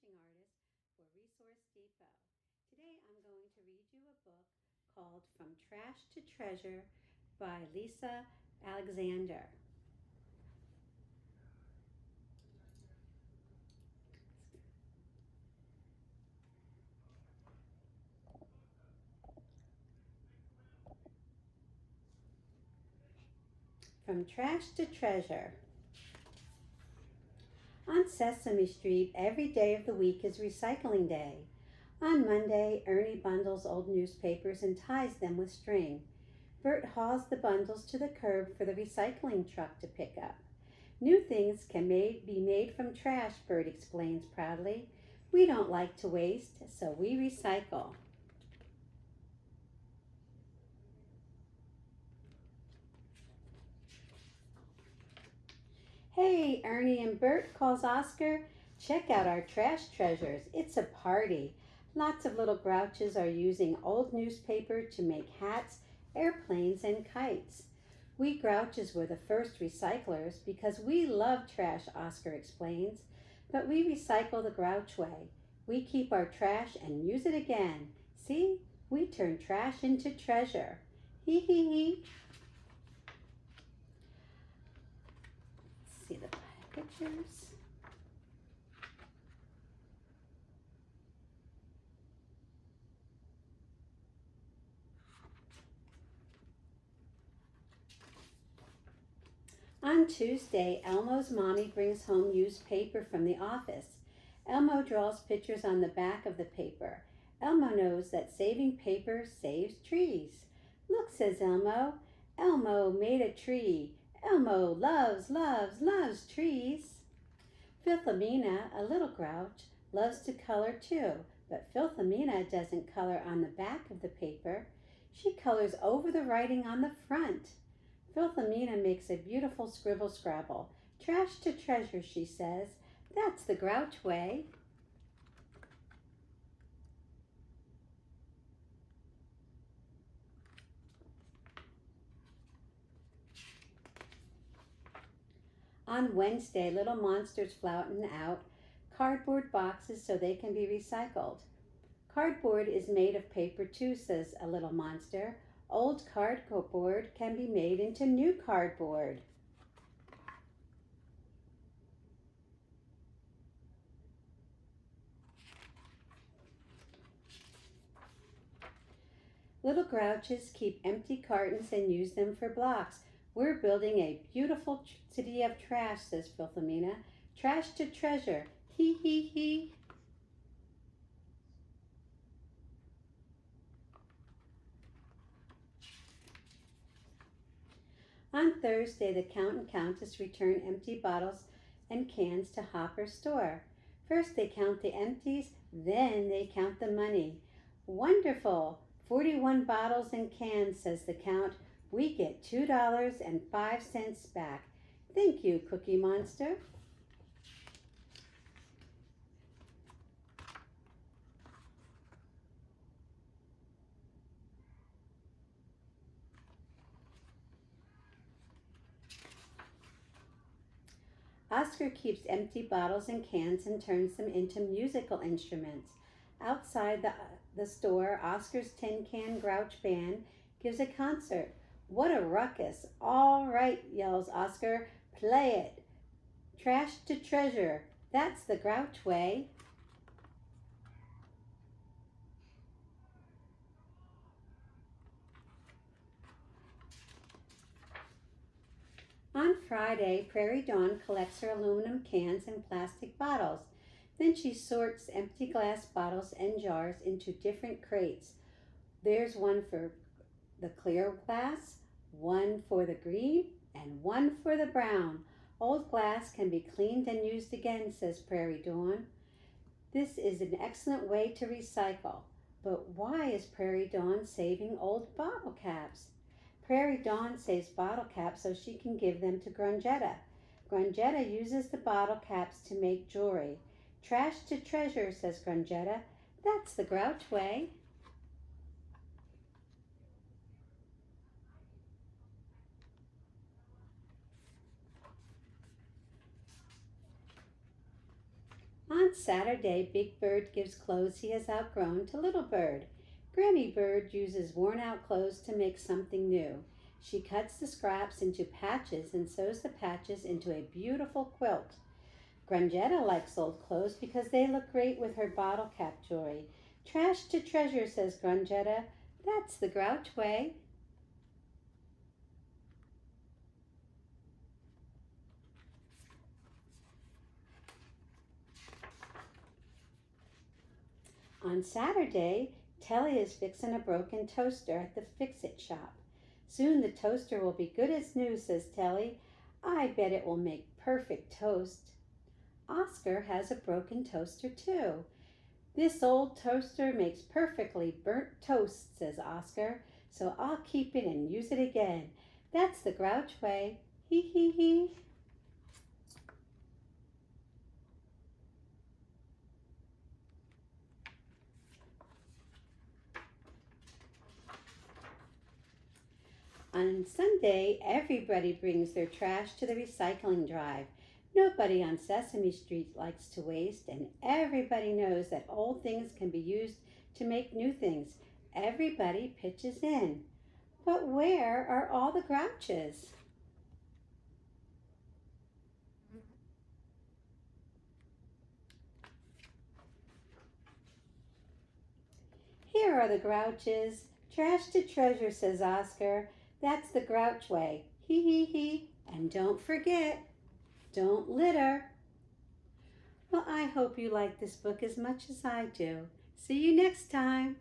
publishing artist for Resource Depot. Today I'm going to read you a book called From Trash to Treasure by Liza Alexander. From Trash to Treasure. On Sesame Street, every day of the week is recycling day. On Monday, Ernie bundles old newspapers and ties them with string. Bert hauls the bundles to the curb for the recycling truck to pick up. New things can be made from trash, Bert explains proudly. We don't like to waste, so we recycle. Hey, Ernie and Bert, calls Oscar. Check out our trash treasures. It's a party. Lots of little grouches are using old newspaper to make hats, airplanes, and kites. We grouches were the first recyclers because we love trash, Oscar explains. But we recycle the grouch way. We keep our trash and use it again. See? We turn trash into treasure. Hee hee hee. See the pictures. On Tuesday, Elmo's mommy brings home used paper from the office. Elmo draws pictures on the back of the paper. Elmo knows that saving paper saves trees. Look, says Elmo. Elmo made a tree. Elmo loves, loves, loves trees. Philomena, a little grouch, loves to color too, but Philomena doesn't color on the back of the paper. She colors over the writing on the front. Philomena makes a beautiful scribble scrabble. Trash to treasure, she says. That's the grouch way. On Wednesday, little monsters flatten out cardboard boxes so they can be recycled. Cardboard is made of paper too, says a little monster. Old cardboard can be made into new cardboard. Little grouches keep empty cartons and use them for blocks. We're building a beautiful city of trash, says Philomena. Trash to treasure. Hee hee hee. On Thursday, the Count and Countess return empty bottles and cans to Hopper's store. First they count the empties, then they count the money. Wonderful! 41 bottles and cans, says the Count. We get $2.05 back. Thank you, Cookie Monster. Oscar keeps empty bottles and cans and turns them into musical instruments. Outside the store, Oscar's Tin Can Grouch Band gives a concert. What a ruckus. All right, yells Oscar, play it. Trash to treasure. That's the Grouch way. On Friday, Prairie Dawn collects her aluminum cans and plastic bottles. Then she sorts empty glass bottles and jars into different crates. There's one for the clear glass, one for the green, and one for the brown. Old glass can be cleaned and used again, says Prairie Dawn. This is an excellent way to recycle. But why is Prairie Dawn saving old bottle caps? Prairie Dawn saves bottle caps so she can give them to Grungetta. Grungetta uses the bottle caps to make jewelry. Trash to treasure, says Grungetta. That's the Grouch way. On On Saturday, Big Bird gives clothes he has outgrown to Little Bird. Granny Bird uses worn out clothes to make something new. She cuts the scraps into patches and sews the patches into a beautiful quilt. Grungetta likes old clothes because they look great with her bottle cap jewelry. Trash to treasure, says Grungetta. That's the Grouch way. On Saturday, Telly is fixing a broken toaster at the fix-it shop. Soon the toaster will be good as new, says Telly. I bet it will make perfect toast. Oscar has a broken toaster too. This old toaster makes perfectly burnt toast, says Oscar, so I'll keep it and use it again. That's the Grouch way. Hee hee hee. On Sunday, everybody brings their trash to the recycling drive. Nobody on Sesame Street likes to waste, and everybody knows that old things can be used to make new things. Everybody pitches in. But where are all the Grouches? Here are the Grouches. Trash to treasure, says Oscar. That's the Grouch way. Hee hee hee. And don't forget, don't litter. Well, I hope you like this book as much as I do. See you next time.